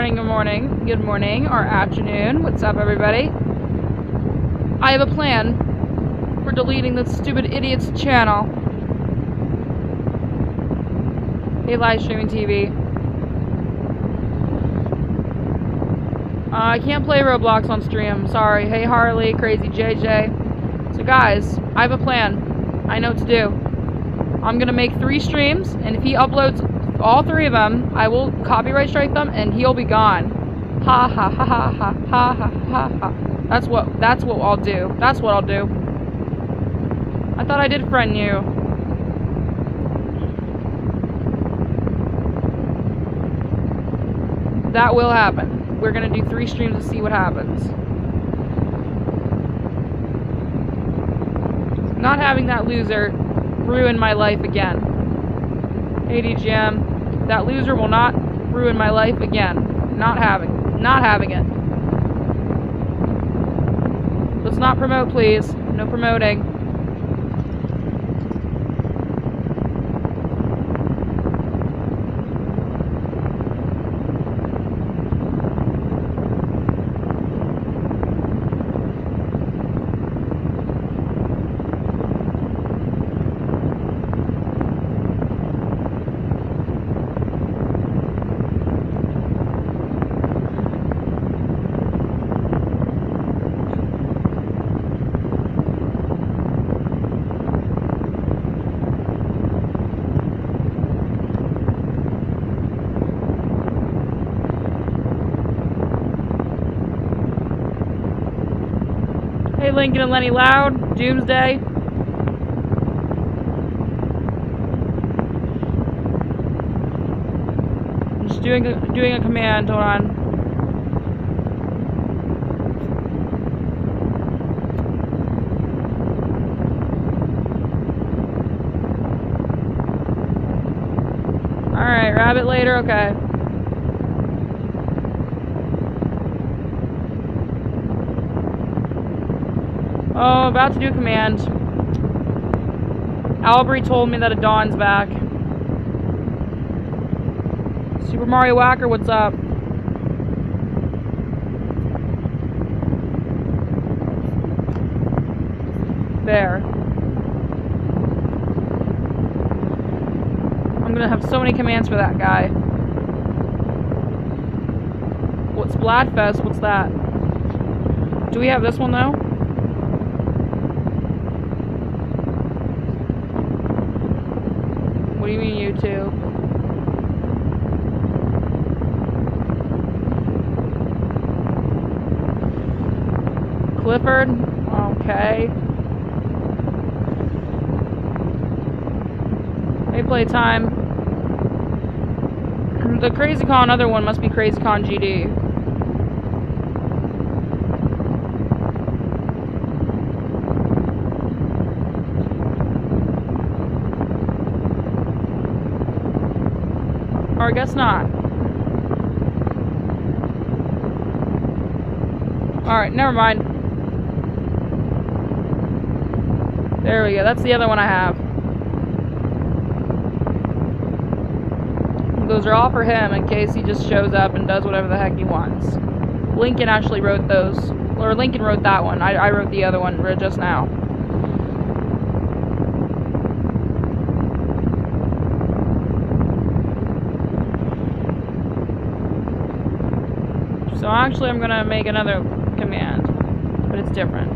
good morning, or afternoon. What's up, everybody? I have a plan for deleting this stupid idiot's channel. Hey, live streaming TV. I can't play Roblox on stream. Sorry. Hey, Harley, Crazy JJ. So, guys, I have a plan. I know what to do. I'm gonna make 3 streams, and if he uploads all 3 of them, I will copyright strike them, and he'll be gone. Ha ha ha ha ha ha ha ha ha. That's what I'll do. That's what I'll do. I thought I did friend you. That will happen. We're gonna do 3 streams to see what happens. Not having that loser ruin my life again. Hey DGM, that loser will not ruin my life again. Not having it. Let's not promote, please. No promoting. Hey, Lincoln and Lenny Loud, Doomsday. I'm just doing a command. Hold on. All right, rabbit later. Okay. Oh, about to do command. Albry told me that a Dawn's back. Super Mario Whacker, what's up? There. I'm gonna have so many commands for that guy. What's Splatfest? What's that? Do we have this one though? What do you mean YouTube? Clifford? Okay. Hey, playtime. The CrazyCon other one must be CrazyCon GD. Or I guess not. Alright, never mind. There we go. That's the other one I have. Those are all for him in case he just shows up and does whatever the heck he wants. Lincoln actually wrote those. Or Lincoln wrote that one. I wrote the other one just now. So actually I'm gonna make another command, but it's different.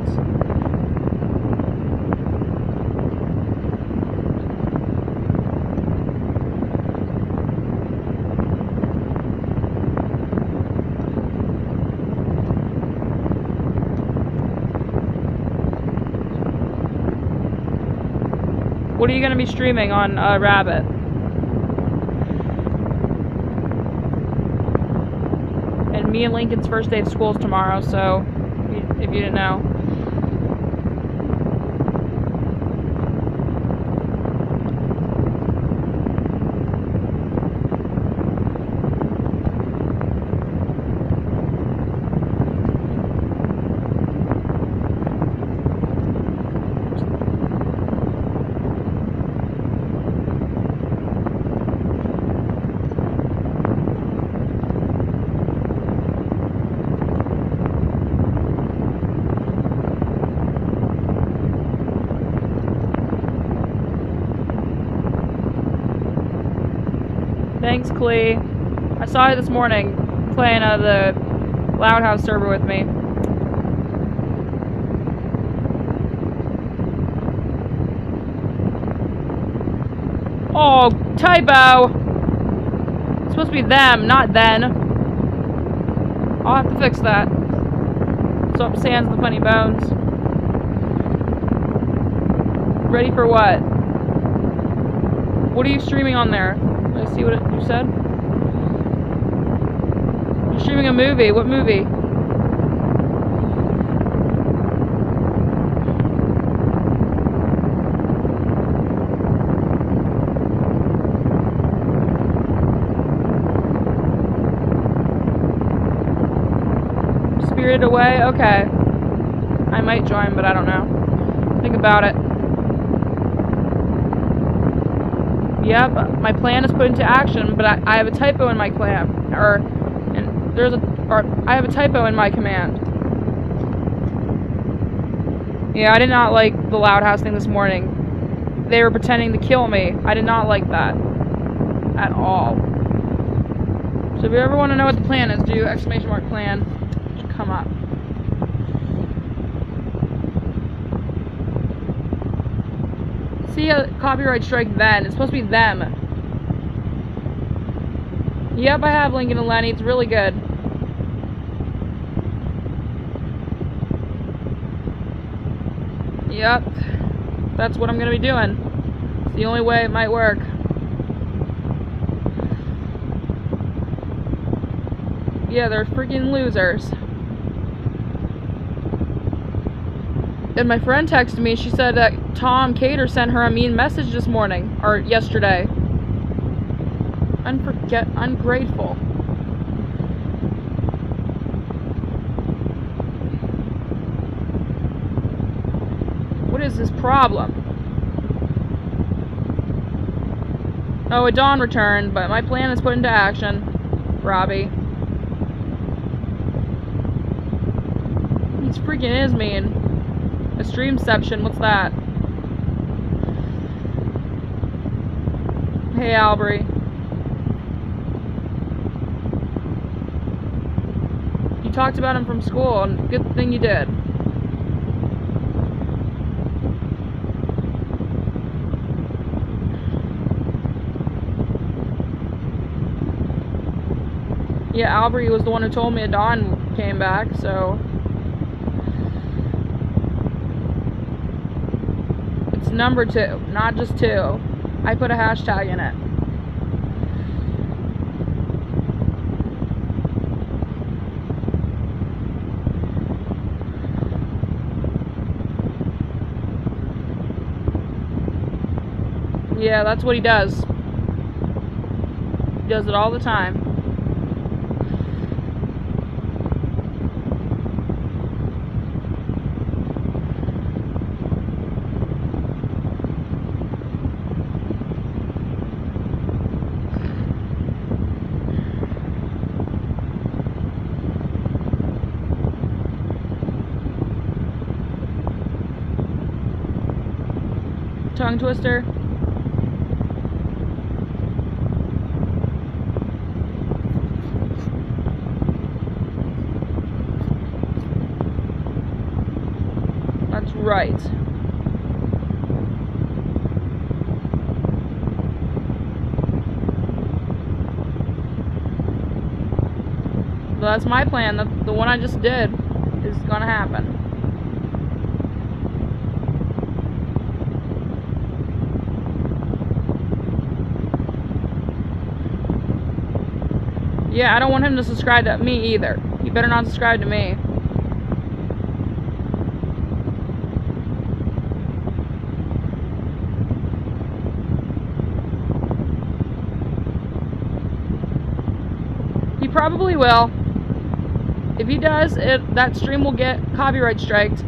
What are you gonna be streaming on Rabbit? Me and Lincoln's first day of school is tomorrow, so if you didn't know. Thanks, Clee. I saw you this morning playing the Loud House server with me. Oh, typo! It's supposed to be them, not then. I'll have to fix that. What's up, Sans the Funny Bones? Ready for what? What are you streaming on there? Let's see what you said. You're streaming a movie. What movie? Spirited Away? Okay. I might join, but I don't know. Think about it. Yep, my plan is put into action, but I have a typo in my plan, I have a typo in my command. Yeah, I did not like the Loud House thing this morning. They were pretending to kill me. I did not like that at all. So if you ever want to know what the plan is, do ! Plan. It should come up. See a copyright strike then. It's supposed to be them. Yep, I have Lincoln and Lenny. It's really good. Yep. That's what I'm going to be doing. It's the only way it might work. Yeah, they're freaking losers. And my friend texted me, she said that Tom Cater sent her a mean message this morning, or yesterday. Ungrateful. What is this problem? Oh, a Dawn returned, but my plan is put into action. Robbie. He's freaking is mean. A streamception, what's that? Hey, Albry. You talked about him from school, and good thing you did. Yeah, Albry was the one who told me Dawn came back, so... Number 2, not just 2. I put a hashtag in it. Yeah, that's what he does. He does it all the time. Tongue twister. That's right. So that's my plan. The one I just did is gonna happen. Yeah, I don't want him to subscribe to me either. He better not subscribe to me. He probably will. If he does, that stream will get copyright striked.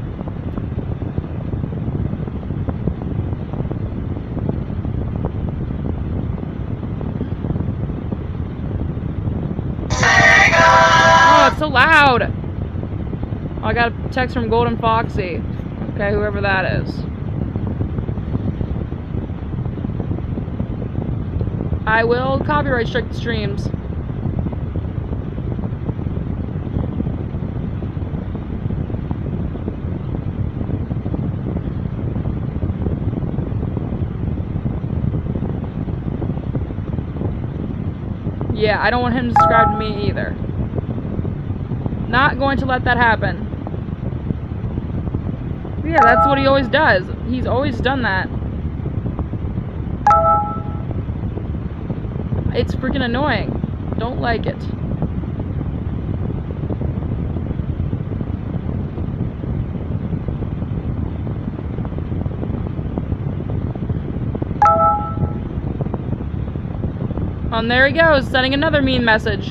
It's so loud. Oh, I got a text from Golden Foxy. Okay, whoever that is. I will copyright strike the streams. Yeah, I don't want him to subscribe to me either. Not going to let that happen. Yeah, that's what he always does. He's always done that. It's freaking annoying. Don't like it. And there he goes, sending another mean message.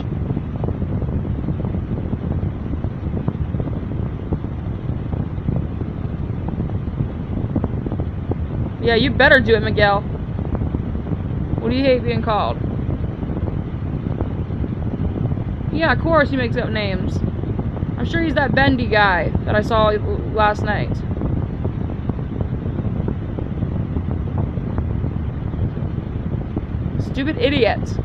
Yeah, you better do it, Miguel. What do you hate being called? Yeah, of course he makes up names. I'm sure he's that bendy guy that I saw last night. Stupid idiot.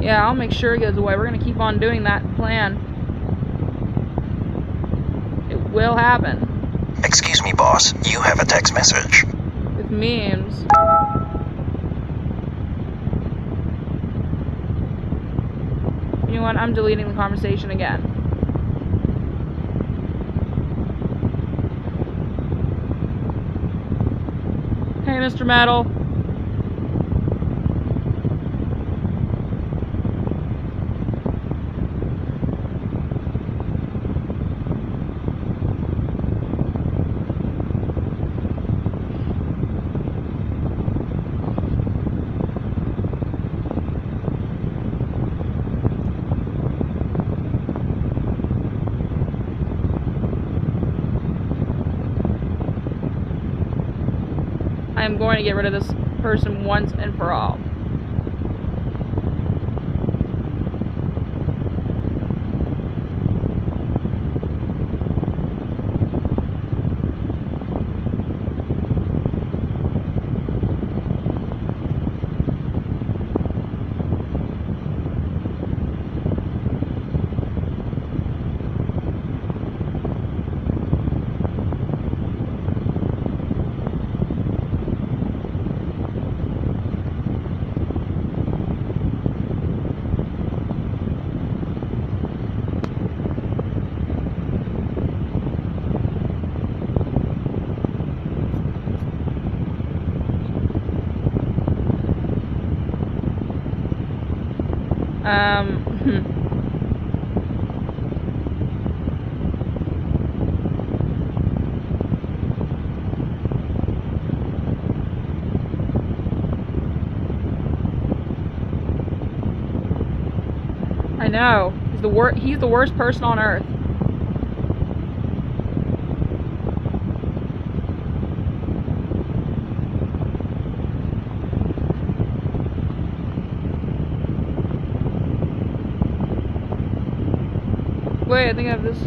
Yeah, I'll make sure it goes away. We're gonna keep on doing that plan. It will happen. Excuse me, boss. You have a text message. With memes. You know what? I'm deleting the conversation again. Hey, Mr. Metal. I am going to get rid of this person once and for all. I know. He's the worst person on earth. Wait, I think I have this.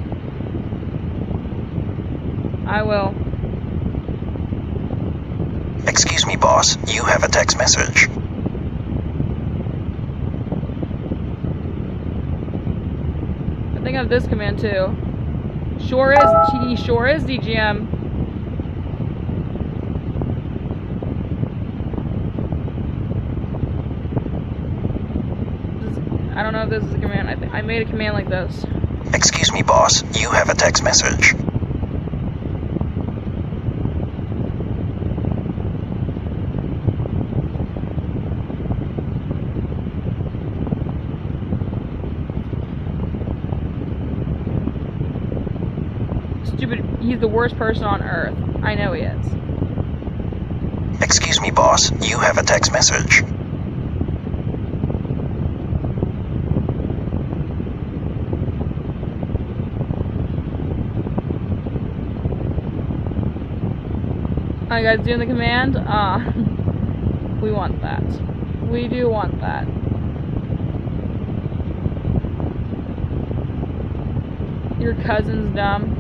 I will. Excuse me, boss. You have a text message. I think I have this command too. Sure is. He sure is DGM. I don't know if this is a command. I made a command like this. Excuse me, boss. You have a text message. Stupid. He's the worst person on earth. I know he is. Excuse me, boss. You have a text message. Are you guys doing the command? We want that. We do want that. Your cousin's dumb.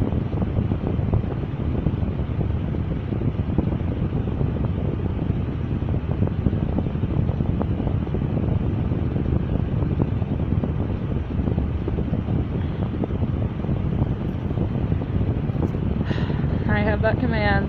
I have that command.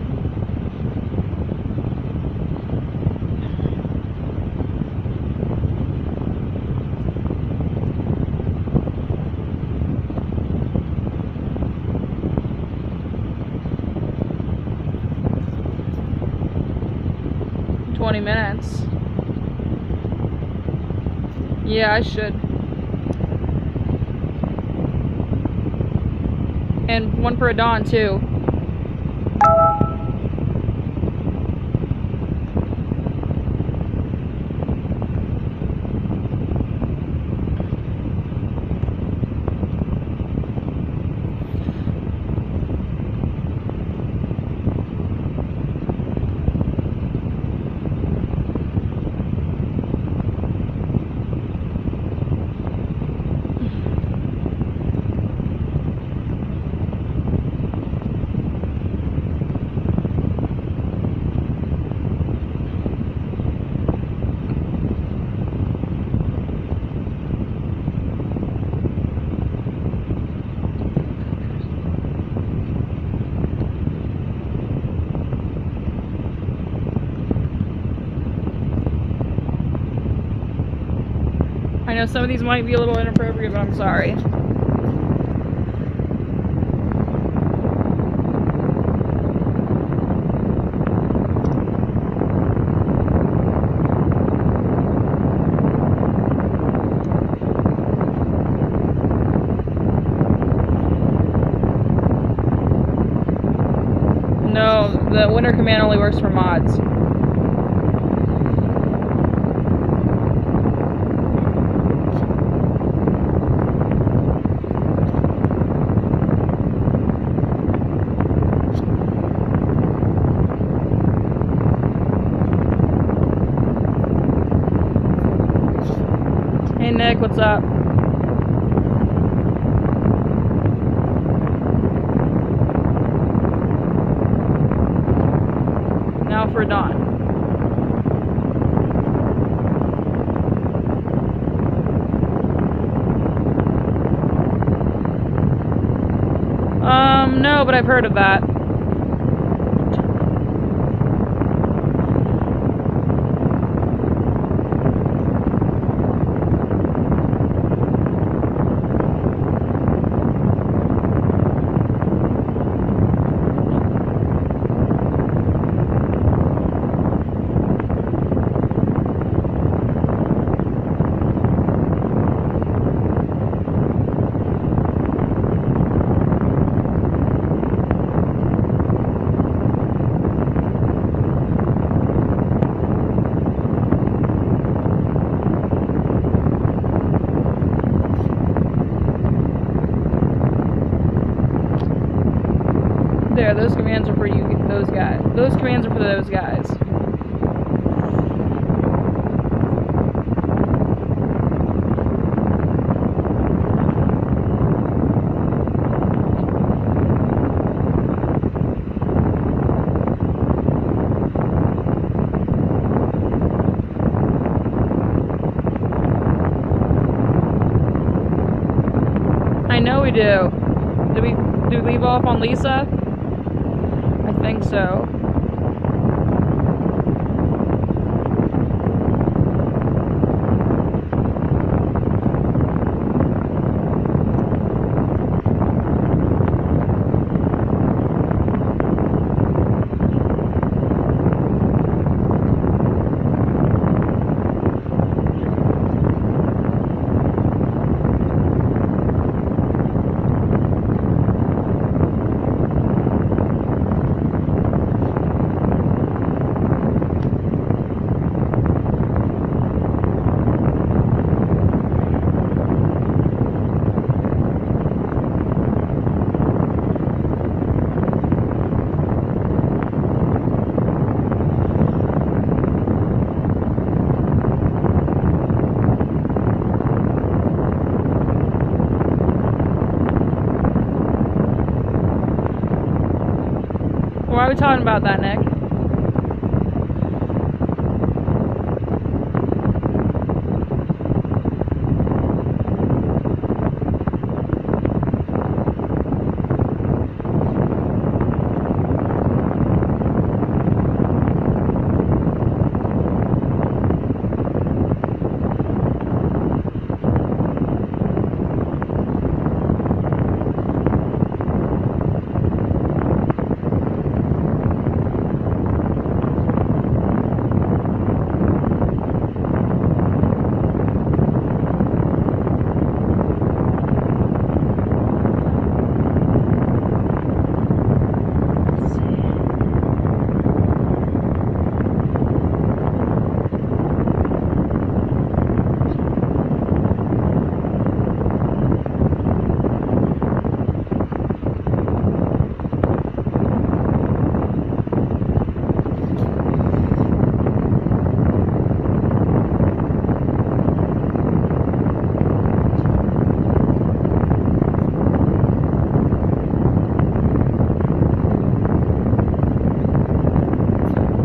Minutes. Yeah, I should. And one for a Dawn too. I know some of these might be a little inappropriate, but I'm sorry. No, the winter command only works for mods. Hey Nick, what's up? Now for Dawn. No, but I've heard of that. There, those commands are for you, those guys. Those commands are for those guys. I know we do. Did we leave off on Lisa? I think so. Why are we talking about that, Nick?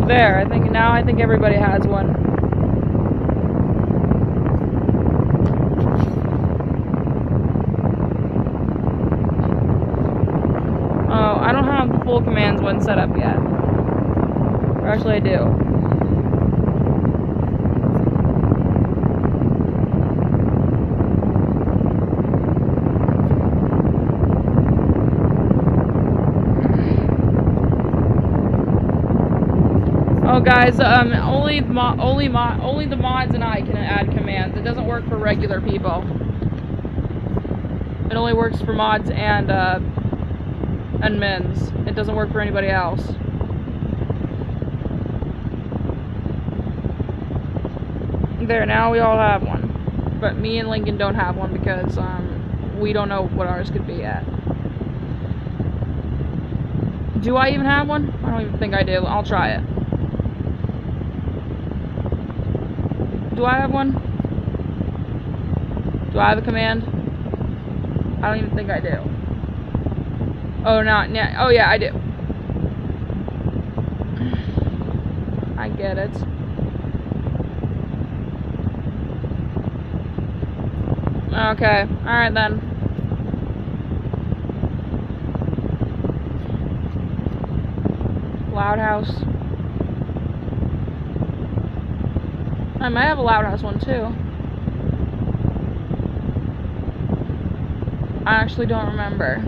There, I think everybody has one. Oh, I don't have the full commands one set up yet. Or actually I do. Oh, guys, only the mods and I can add commands. It doesn't work for regular people. It only works for mods and mins. It doesn't work for anybody else. There, now we all have one. But me and Lincoln don't have one because we don't know what ours could be yet. Do I even have one? I don't even think I do. I'll try it. Do I have one? Do I have a command? I don't even think I do. Oh, not yeah. Oh, yeah, I do. I get it. Okay. Alright then. Loud house. I might have a loud house one too. I actually don't remember.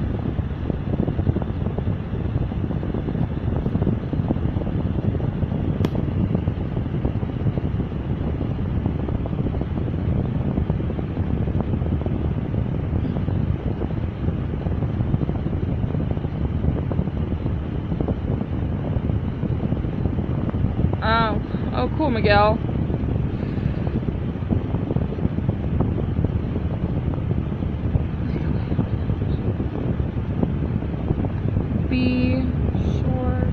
Oh, cool, Miguel. Be short.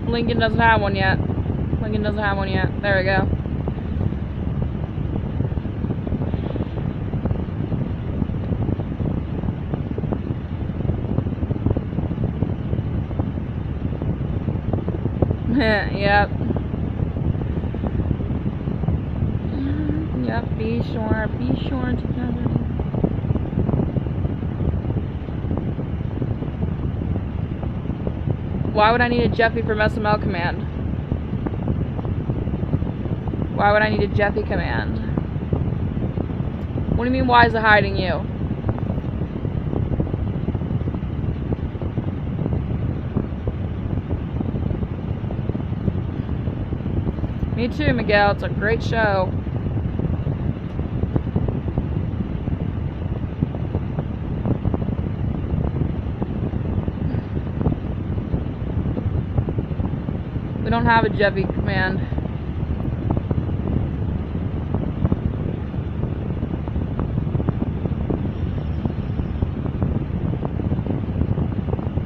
Lincoln doesn't have one yet. Lincoln doesn't have one yet. There we go. Yep. Yep, be sure together. Why would I need a Jeffy from SML command? Why would I need a Jeffy command? What do you mean, why is it hiding you? Me too, Miguel. It's a great show. We don't have a Jeffy command.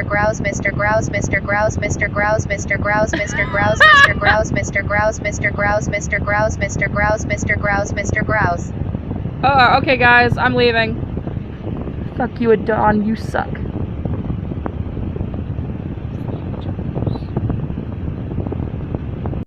Mr. Grouse, Mr. Grouse, Mr. Grouse, Mr. Grouse, Mr. Grouse, Mr. Grouse, Mr. Grouse, Mr. Grouse, Mr. Grouse, Mr. Grouse, Mr. Grouse, Mr. Grouse, Mr. Grouse. Okay guys, I'm leaving. Fuck you, Adon, you suck.